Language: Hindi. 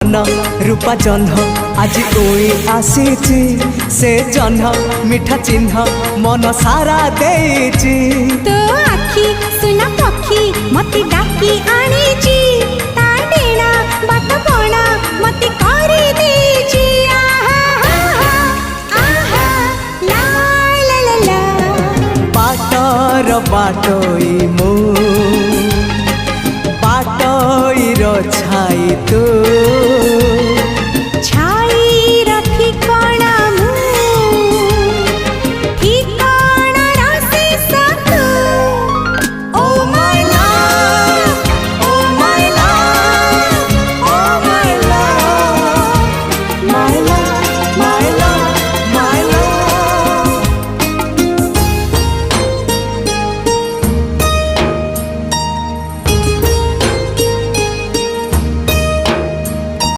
मन रूपा जह्न आज कोई आसीची से जह्न मिठा चिन्ह मन सारा देची तो आखी सुना पक्षी मत डाकी आनीची ता डेणा बात बणा